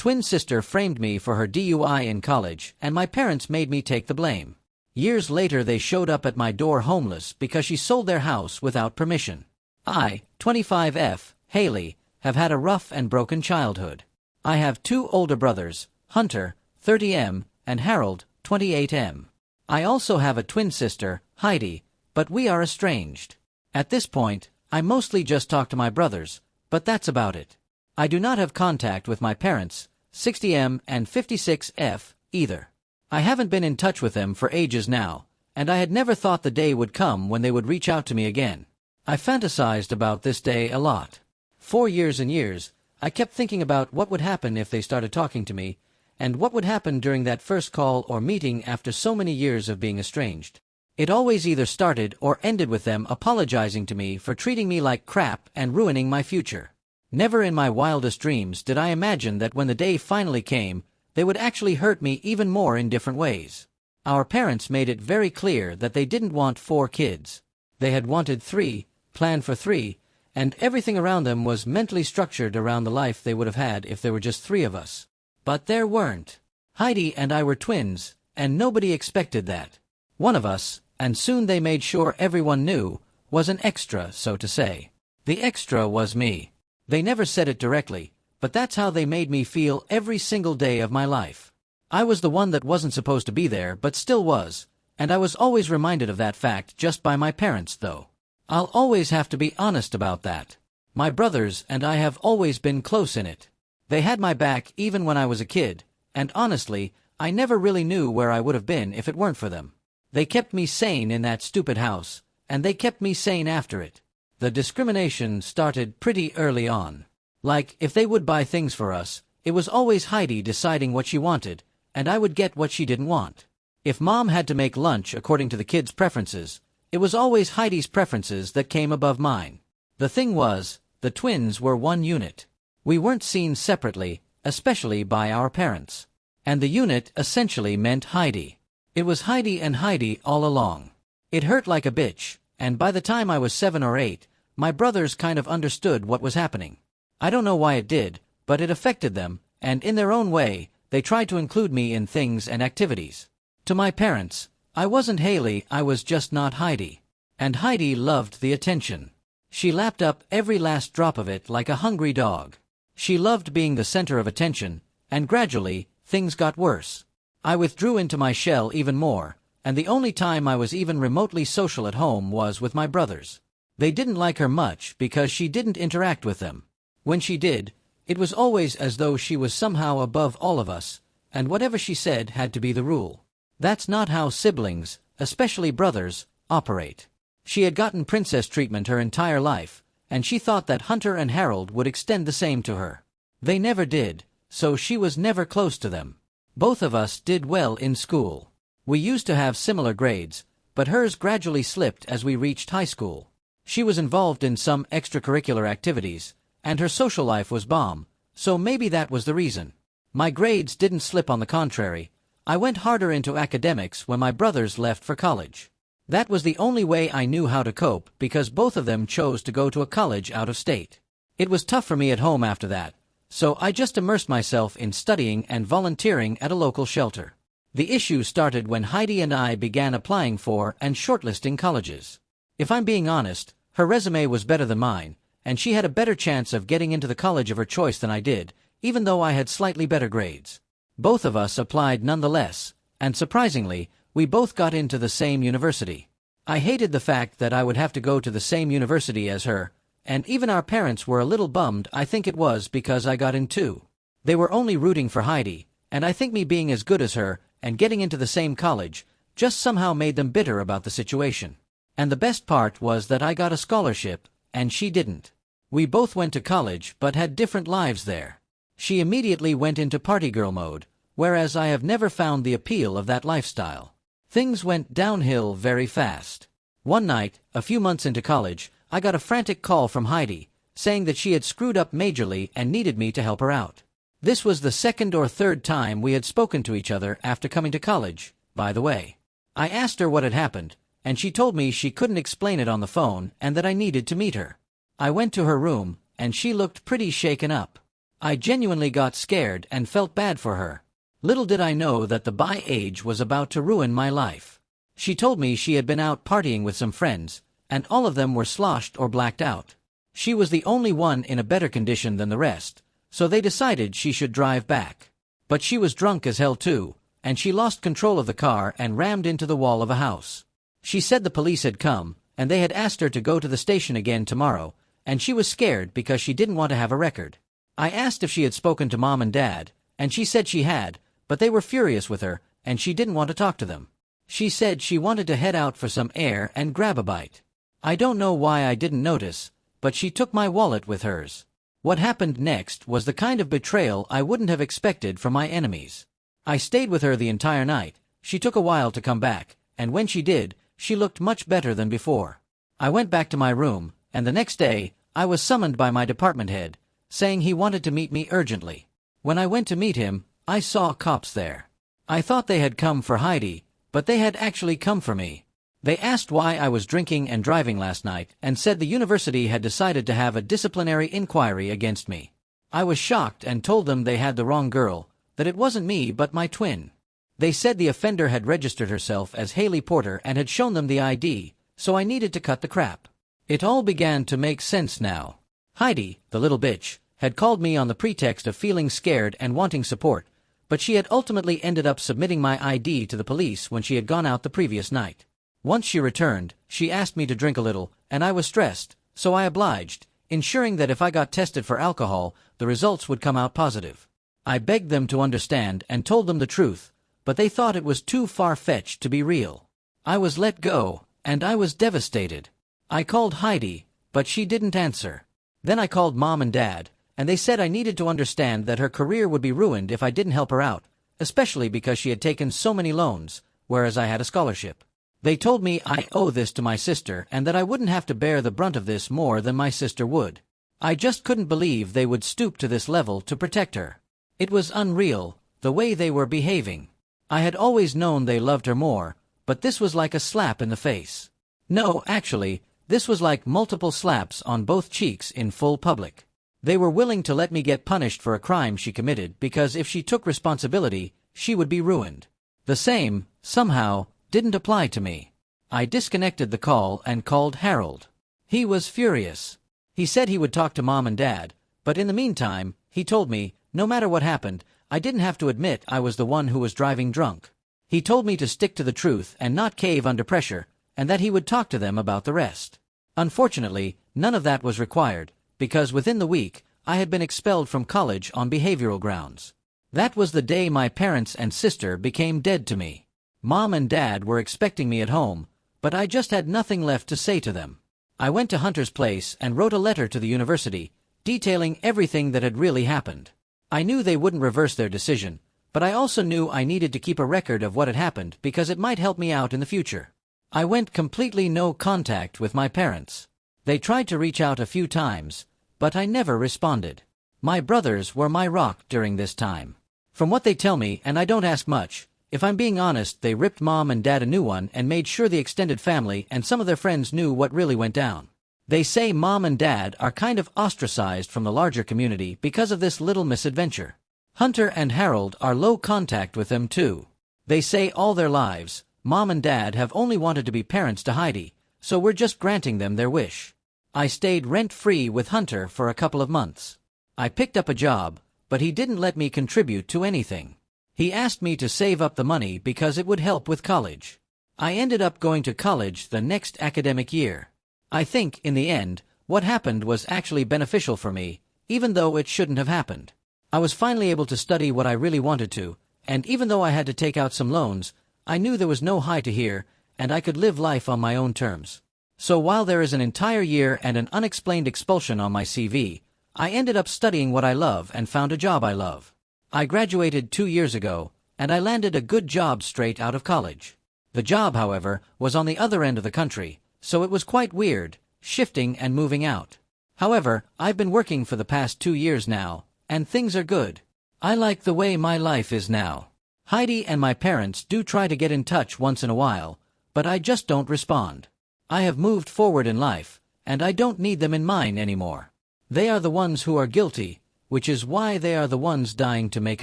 twin sister framed me for her DUI in college, and my parents made me take the blame. Years later they showed up at my door homeless because she sold their house without permission. I, 25F, Haley, have had a rough and broken childhood. I have two older brothers, Hunter, 30M, and Harold, 28M. I also have a twin sister, Heidi, but we are estranged. At this point, I mostly just talk to my brothers, but that's about it. I do not have contact with my parents, 60M and 56F, either. I haven't been in touch with them for ages now, and I had never thought the day would come when they would reach out to me again. I fantasized about this day a lot. For years and years, I kept thinking about what would happen if they started talking to me, and what would happen during that first call or meeting after so many years of being estranged. It always either started or ended with them apologizing to me for treating me like crap and ruining my future. Never in my wildest dreams did I imagine that when the day finally came, they would actually hurt me even more in different ways. Our parents made it very clear that they didn't want 4 kids. They had wanted 3, planned for 3, and everything around them was mentally structured around the life they would have had if there were just 3 of us. But there weren't. Heidi and I were twins, and nobody expected that. One of us, and soon they made sure everyone knew, was an extra, so to say. The extra was me. They never said it directly, but that's how they made me feel every single day of my life. I was the one that wasn't supposed to be there but still was, and I was always reminded of that fact just by my parents though. I'll always have to be honest about that. My brothers and I have always been close in it. They had my back even when I was a kid, and honestly, I never really knew where I would have been if it weren't for them. They kept me sane in that stupid house, and they kept me sane after it. The discrimination started pretty early on. Like, if they would buy things for us, it was always Heidi deciding what she wanted, and I would get what she didn't want. If Mom had to make lunch according to the kids' preferences, it was always Heidi's preferences that came above mine. The thing was, the twins were one unit. We weren't seen separately, especially by our parents. And the unit essentially meant Heidi. It was Heidi and Heidi all along. It hurt like a bitch, and by the time I was 7 or 8, my brothers kind of understood what was happening. I don't know why it did, but it affected them, and in their own way, they tried to include me in things and activities. To my parents, I wasn't Haley, I was just not Heidi. And Heidi loved the attention. She lapped up every last drop of it like a hungry dog. She loved being the center of attention, and gradually, things got worse. I withdrew into my shell even more, and the only time I was even remotely social at home was with my brothers. They didn't like her much because she didn't interact with them. When she did, it was always as though she was somehow above all of us, and whatever she said had to be the rule. That's not how siblings, especially brothers, operate. She had gotten princess treatment her entire life, and she thought that Hunter and Harold would extend the same to her. They never did, so she was never close to them. Both of us did well in school. We used to have similar grades, but hers gradually slipped as we reached high school. She was involved in some extracurricular activities, and her social life was bomb, so maybe that was the reason. My grades didn't slip, on the contrary. I went harder into academics when my brothers left for college. That was the only way I knew how to cope because both of them chose to go to a college out of state. It was tough for me at home after that, so I just immersed myself in studying and volunteering at a local shelter. The issue started when Heidi and I began applying for and shortlisting colleges. If I'm being honest, her resume was better than mine, and she had a better chance of getting into the college of her choice than I did, even though I had slightly better grades. Both of us applied nonetheless, and surprisingly, we both got into the same university. I hated the fact that I would have to go to the same university as her, and even our parents were a little bummed. I think it was because I got in too. They were only rooting for Heidi, and I think me being as good as her and getting into the same college just somehow made them bitter about the situation. And the best part was that I got a scholarship, and she didn't. We both went to college but had different lives there. She immediately went into party girl mode, whereas I have never found the appeal of that lifestyle. Things went downhill very fast. One night, a few months into college, I got a frantic call from Heidi, saying that she had screwed up majorly and needed me to help her out. This was the 2nd or 3rd time we had spoken to each other after coming to college, by the way. I asked her what had happened, and she told me she couldn't explain it on the phone and that I needed to meet her. I went to her room, and she looked pretty shaken up. I genuinely got scared and felt bad for her. Little did I know that the by age was about to ruin my life. She told me she had been out partying with some friends, and all of them were sloshed or blacked out. She was the only one in a better condition than the rest, so they decided she should drive back. But she was drunk as hell too, and she lost control of the car and rammed into the wall of a house. She said the police had come, and they had asked her to go to the station again tomorrow, and she was scared because she didn't want to have a record. I asked if she had spoken to Mom and Dad, and she said she had, but they were furious with her, and she didn't want to talk to them. She said she wanted to head out for some air and grab a bite. I don't know why I didn't notice, but she took my wallet with hers. What happened next was the kind of betrayal I wouldn't have expected from my enemies. I stayed with her the entire night. She took a while to come back, and when she did, she looked much better than before. I went back to my room, and the next day, I was summoned by my department head, saying he wanted to meet me urgently. When I went to meet him, I saw cops there. I thought they had come for Heidi, but they had actually come for me. They asked why I was drinking and driving last night and said the university had decided to have a disciplinary inquiry against me. I was shocked and told them they had the wrong girl, that it wasn't me but my twin. They said the offender had registered herself as Haley Porter and had shown them the ID, so I needed to cut the crap. It all began to make sense now. Heidi, the little bitch, had called me on the pretext of feeling scared and wanting support, but she had ultimately ended up submitting my ID to the police when she had gone out the previous night. Once she returned, she asked me to drink a little, and I was stressed, so I obliged, ensuring that if I got tested for alcohol, the results would come out positive. I begged them to understand and told them the truth, but they thought it was too far-fetched to be real. I was let go, and I was devastated. I called Heidi, but she didn't answer. Then I called Mom and Dad, and they said I needed to understand that her career would be ruined if I didn't help her out, especially because she had taken so many loans, whereas I had a scholarship. They told me I owe this to my sister and that I wouldn't have to bear the brunt of this more than my sister would. I just couldn't believe they would stoop to this level to protect her. It was unreal, the way they were behaving. I had always known they loved her more, but this was like a slap in the face. No, actually, this was like multiple slaps on both cheeks in full public. They were willing to let me get punished for a crime she committed because if she took responsibility, she would be ruined. The same, somehow, didn't apply to me. I disconnected the call and called Harold. He was furious. He said he would talk to Mom and Dad, but in the meantime, he told me, no matter what happened, I didn't have to admit I was the one who was driving drunk. He told me to stick to the truth and not cave under pressure, and that he would talk to them about the rest. Unfortunately, none of that was required, because within the week, I had been expelled from college on behavioral grounds. That was the day my parents and sister became dead to me. Mom and Dad were expecting me at home, but I just had nothing left to say to them. I went to Hunter's place and wrote a letter to the university, detailing everything that had really happened. I knew they wouldn't reverse their decision, but I also knew I needed to keep a record of what had happened because it might help me out in the future. I went completely no contact with my parents. They tried to reach out a few times, but I never responded. My brothers were my rock during this time. From what they tell me, and I don't ask much, if I'm being honest, they ripped Mom and Dad a new one and made sure the extended family and some of their friends knew what really went down. They say Mom and Dad are kind of ostracized from the larger community because of this little misadventure. Hunter and Harold are low contact with them too. They say all their lives, Mom and Dad have only wanted to be parents to Heidi, so we're just granting them their wish. I stayed rent-free with Hunter for a couple of months. I picked up a job, but he didn't let me contribute to anything. He asked me to save up the money because it would help with college. I ended up going to college the next academic year. I think, in the end, what happened was actually beneficial for me, even though it shouldn't have happened. I was finally able to study what I really wanted to, and even though I had to take out some loans, I knew there was no high to here, and I could live life on my own terms. So while there is an entire year and an unexplained expulsion on my CV, I ended up studying what I love and found a job I love. I graduated 2 years ago, and I landed a good job straight out of college. The job, however, was on the other end of the country, so it was quite weird, shifting and moving out. However, I've been working for the past 2 years now, and things are good. I like the way my life is now. Heidi and my parents do try to get in touch once in a while, but I just don't respond. I have moved forward in life, and I don't need them in mine anymore. They are the ones who are guilty, which is why they are the ones dying to make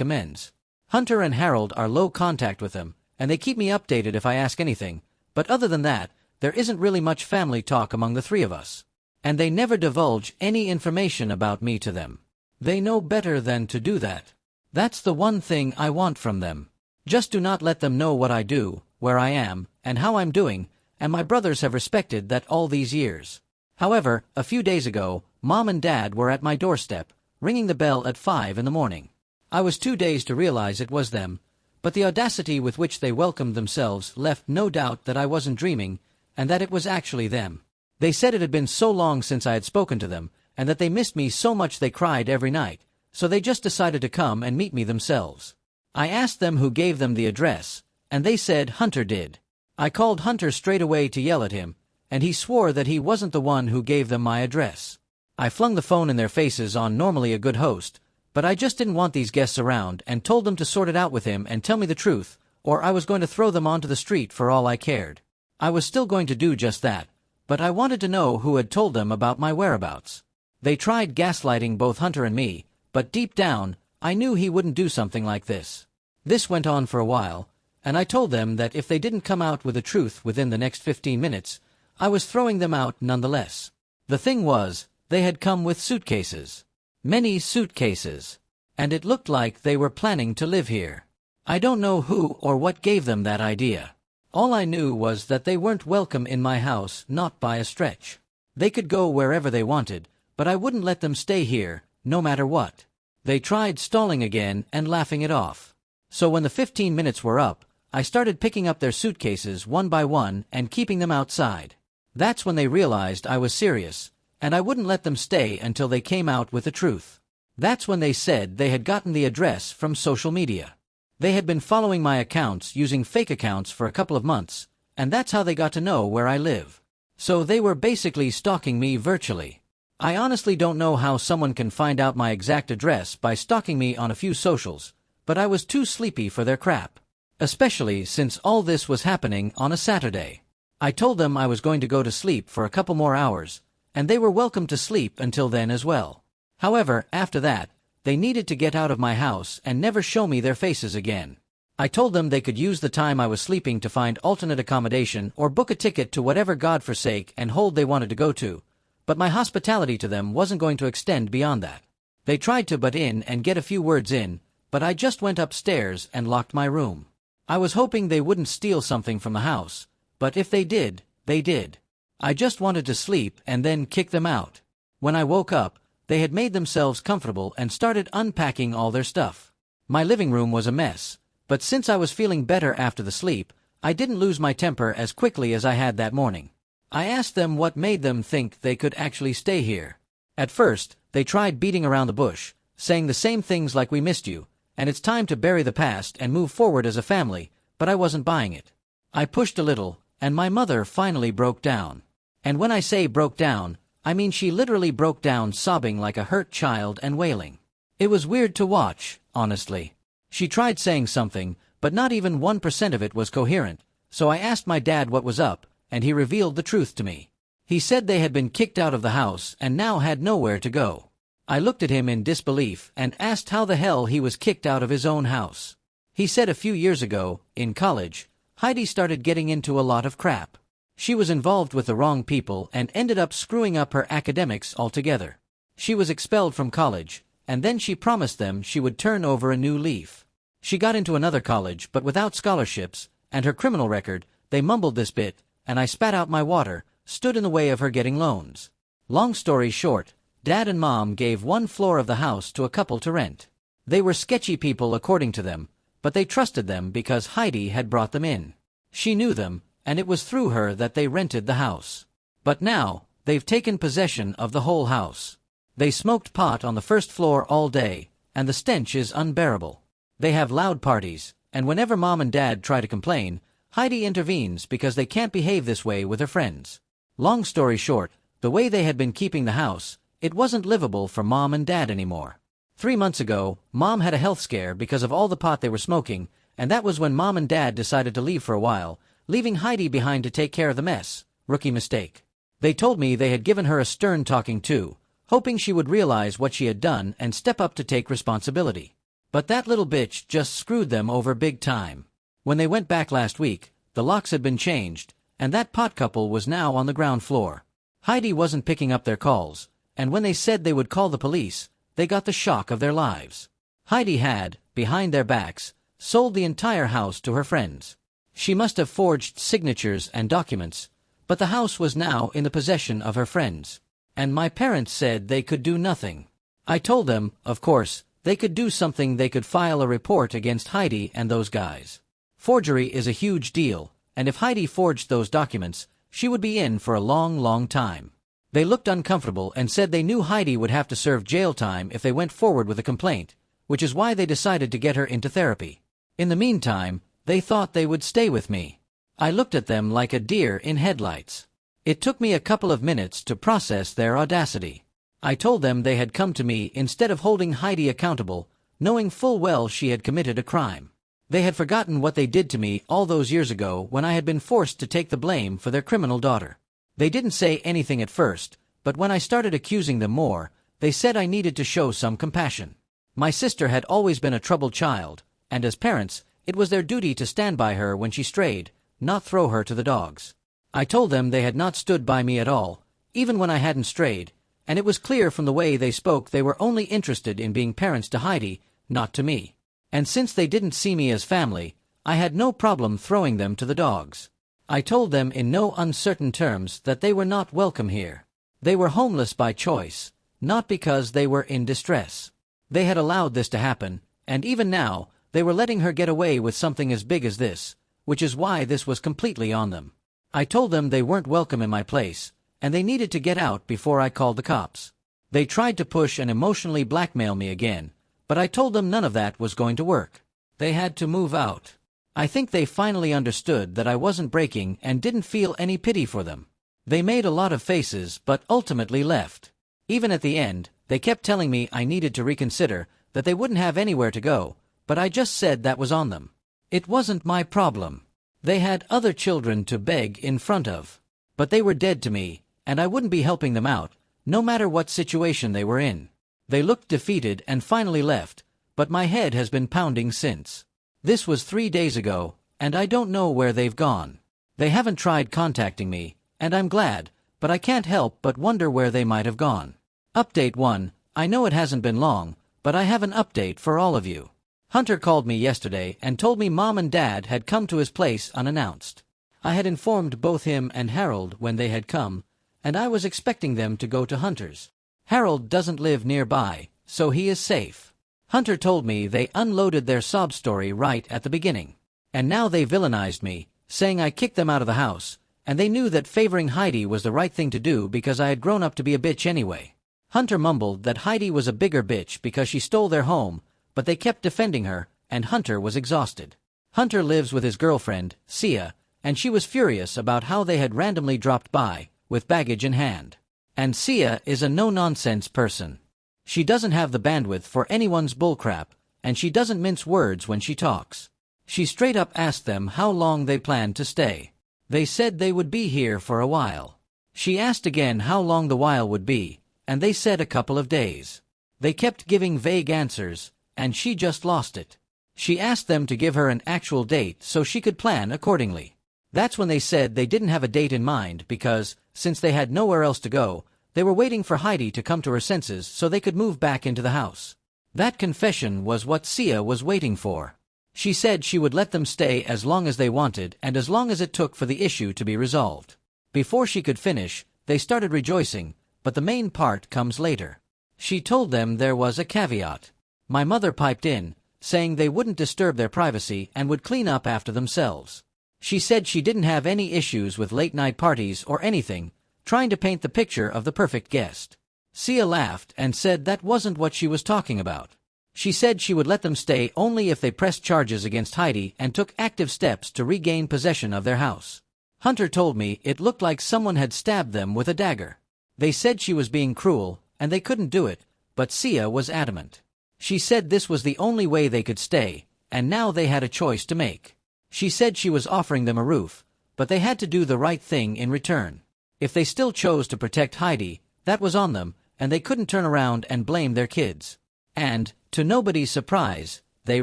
amends. Hunter and Harold are low contact with them, and they keep me updated if I ask anything, but other than that, there isn't really much family talk among the three of us. And they never divulge any information about me to them. They know better than to do that. That's the one thing I want from them. Just do not let them know what I do, where I am, and how I'm doing, and my brothers have respected that all these years. However, a few days ago, Mom and Dad were at my doorstep, ringing the bell at 5 in the morning. I was too dazed to realize it was them, but the audacity with which they welcomed themselves left no doubt that I wasn't dreaming, and that it was actually them. They said it had been so long since I had spoken to them, and that they missed me so much they cried every night, so they just decided to come and meet me themselves. I asked them who gave them the address, and they said Hunter did. I called Hunter straight away to yell at him, and he swore that he wasn't the one who gave them my address. I flung the phone in their faces on normally a good host, but I just didn't want these guests around and told them to sort it out with him and tell me the truth, or I was going to throw them onto the street for all I cared. I was still going to do just that, but I wanted to know who had told them about my whereabouts. They tried gaslighting both Hunter and me, but deep down, I knew he wouldn't do something like this. This went on for a while, and I told them that if they didn't come out with the truth within the next 15 minutes, I was throwing them out nonetheless. The thing was, they had come with suitcases. Many suitcases. And it looked like they were planning to live here. I don't know who or what gave them that idea. All I knew was that they weren't welcome in my house, not by a stretch. They could go wherever they wanted, but I wouldn't let them stay here, no matter what. They tried stalling again and laughing it off. So when the 15 minutes were up, I started picking up their suitcases one by one and keeping them outside. That's when they realized I was serious, and I wouldn't let them stay until they came out with the truth. That's when they said they had gotten the address from social media. They had been following my accounts using fake accounts for a couple of months, and that's how they got to know where I live. So they were basically stalking me virtually. I honestly don't know how someone can find out my exact address by stalking me on a few socials, but I was too sleepy for their crap. Especially since all this was happening on a Saturday. I told them I was going to go to sleep for a couple more hours, and they were welcome to sleep until then as well. However, after that, they needed to get out of my house and never show me their faces again. I told them they could use the time I was sleeping to find alternate accommodation or book a ticket to whatever God-forsake and hold they wanted to go to, but my hospitality to them wasn't going to extend beyond that. They tried to butt in and get a few words in, but I just went upstairs and locked my room. I was hoping they wouldn't steal something from the house, but if they did, they did. I just wanted to sleep and then kick them out. When I woke up, they had made themselves comfortable and started unpacking all their stuff. My living room was a mess, but since I was feeling better after the sleep, I didn't lose my temper as quickly as I had that morning. I asked them what made them think they could actually stay here. At first, they tried beating around the bush, saying the same things like "we missed you," and "it's time to bury the past and move forward as a family," but I wasn't buying it. I pushed a little, and my mother finally broke down. And when I say broke down, I mean she literally broke down sobbing like a hurt child and wailing. It was weird to watch, honestly. She tried saying something, but not even 1% of it was coherent, so I asked my dad what was up, and he revealed the truth to me. He said they had been kicked out of the house and now had nowhere to go. I looked at him in disbelief and asked how the hell he was kicked out of his own house. He said a few years ago, in college, Heidi started getting into a lot of crap. She was involved with the wrong people and ended up screwing up her academics altogether. She was expelled from college, and then she promised them she would turn over a new leaf. She got into another college but without scholarships, and her criminal record, they mumbled this bit, and I spat out my water, stood in the way of her getting loans. Long story short, Dad and Mom gave one floor of the house to a couple to rent. They were sketchy people according to them, but they trusted them because Heidi had brought them in. She knew them, and it was through her that they rented the house. But now, they've taken possession of the whole house. They smoked pot on the first floor all day, and the stench is unbearable. They have loud parties, and whenever Mom and Dad try to complain, Heidi intervenes because they can't behave this way with her friends. Long story short, the way they had been keeping the house, it wasn't livable for Mom and Dad anymore. 3 months ago, Mom had a health scare because of all the pot they were smoking, and that was when Mom and Dad decided to leave for a while, leaving Heidi behind to take care of the mess. Rookie mistake. They told me they had given her a stern talking to, hoping she would realize what she had done and step up to take responsibility. But that little bitch just screwed them over big time. When they went back last week, the locks had been changed, and that pot couple was now on the ground floor. Heidi wasn't picking up their calls, and when they said they would call the police, they got the shock of their lives. Heidi had, behind their backs, sold the entire house to her friends. She must have forged signatures and documents, but the house was now in the possession of her friends. And my parents said they could do nothing. I told them, of course, they could do something. They could file a report against Heidi and those guys. Forgery is a huge deal, and if Heidi forged those documents, she would be in for a long, long time. They looked uncomfortable and said they knew Heidi would have to serve jail time if they went forward with a complaint, which is why they decided to get her into therapy. In the meantime, they thought they would stay with me. I looked at them like a deer in headlights. It took me a couple of minutes to process their audacity. I told them they had come to me instead of holding Heidi accountable, knowing full well she had committed a crime. They had forgotten what they did to me all those years ago when I had been forced to take the blame for their criminal daughter. They didn't say anything at first, but when I started accusing them more, they said I needed to show some compassion. My sister had always been a troubled child, and as parents, it was their duty to stand by her when she strayed, not throw her to the dogs. I told them they had not stood by me at all, even when I hadn't strayed, and it was clear from the way they spoke they were only interested in being parents to Heidi, not to me. And since they didn't see me as family, I had no problem throwing them to the dogs. I told them in no uncertain terms that they were not welcome here. They were homeless by choice, not because they were in distress. They had allowed this to happen, and even now, they were letting her get away with something as big as this, which is why this was completely on them. I told them they weren't welcome in my place, and they needed to get out before I called the cops. They tried to push and emotionally blackmail me again, but I told them none of that was going to work. They had to move out. I think they finally understood that I wasn't breaking and didn't feel any pity for them. They made a lot of faces but ultimately left. Even at the end, they kept telling me I needed to reconsider, that they wouldn't have anywhere to go, but I just said that was on them. It wasn't my problem. They had other children to beg in front of. But they were dead to me, and I wouldn't be helping them out, no matter what situation they were in. They looked defeated and finally left, but my head has been pounding since. This was 3 days ago, and I don't know where they've gone. They haven't tried contacting me, and I'm glad, but I can't help but wonder where they might have gone. Update 1. I know it hasn't been long, but I have an update for all of you. Hunter called me yesterday and told me Mom and Dad had come to his place unannounced. I had informed both him and Harold when they had come, and I was expecting them to go to Hunter's. Harold doesn't live nearby, so he is safe. Hunter told me they unloaded their sob story right at the beginning. And now they villainized me, saying I kicked them out of the house, and they knew that favoring Heidi was the right thing to do because I had grown up to be a bitch anyway. Hunter mumbled that Heidi was a bigger bitch because she stole their home, but they kept defending her, and Hunter was exhausted. Hunter lives with his girlfriend, Sia, and she was furious about how they had randomly dropped by, with baggage in hand. And Sia is a no-nonsense person. She doesn't have the bandwidth for anyone's bullcrap, and she doesn't mince words when she talks. She straight up asked them how long they planned to stay. They said they would be here for a while. She asked again how long the while would be, and they said a couple of days. They kept giving vague answers, and she just lost it. She asked them to give her an actual date so she could plan accordingly. That's when they said they didn't have a date in mind because, since they had nowhere else to go, they were waiting for Heidi to come to her senses so they could move back into the house. That confession was what Sia was waiting for. She said she would let them stay as long as they wanted and as long as it took for the issue to be resolved. Before she could finish, they started rejoicing, but the main part comes later. She told them there was a caveat. My mother piped in, saying they wouldn't disturb their privacy and would clean up after themselves. She said she didn't have any issues with late-night parties or anything, trying to paint the picture of the perfect guest. Sia laughed and said that wasn't what she was talking about. She said she would let them stay only if they pressed charges against Heidi and took active steps to regain possession of their house. Hunter told me it looked like someone had stabbed them with a dagger. They said she was being cruel, and they couldn't do it, but Sia was adamant. She said this was the only way they could stay, and now they had a choice to make. She said she was offering them a roof, but they had to do the right thing in return. If they still chose to protect Heidi, that was on them, and they couldn't turn around and blame their kids. And, to nobody's surprise, they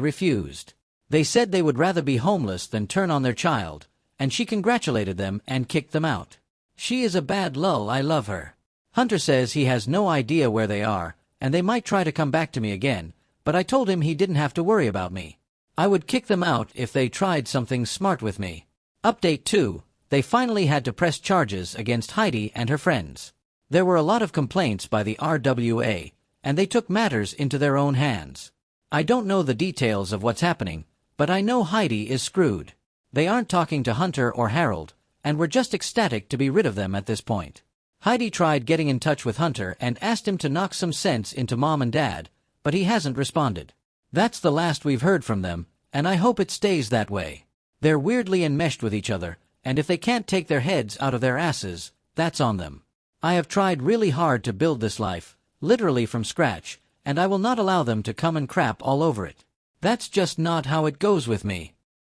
refused. They said they would rather be homeless than turn on their child, and she congratulated them and kicked them out. She is a bad lull. I love her. Hunter says he has no idea where they are, and they might try to come back to me again, but I told him he didn't have to worry about me. I would kick them out if they tried something smart with me. Update 2. They finally had to press charges against Heidi and her friends. There were a lot of complaints by the RWA, and they took matters into their own hands. I don't know the details of what's happening, but I know Heidi is screwed. They aren't talking to Hunter or Harold, and we're just ecstatic to be rid of them at this point. Heidi tried getting in touch with Hunter and asked him to knock some sense into Mom and Dad, but he hasn't responded. That's the last we've heard from them, and I hope it stays that way. They're weirdly enmeshed with each other, and if they can't take their heads out of their asses, that's on them. I have tried really hard to build this life, literally from scratch, and I will not allow them to come and crap all over it. That's just not how it goes with me.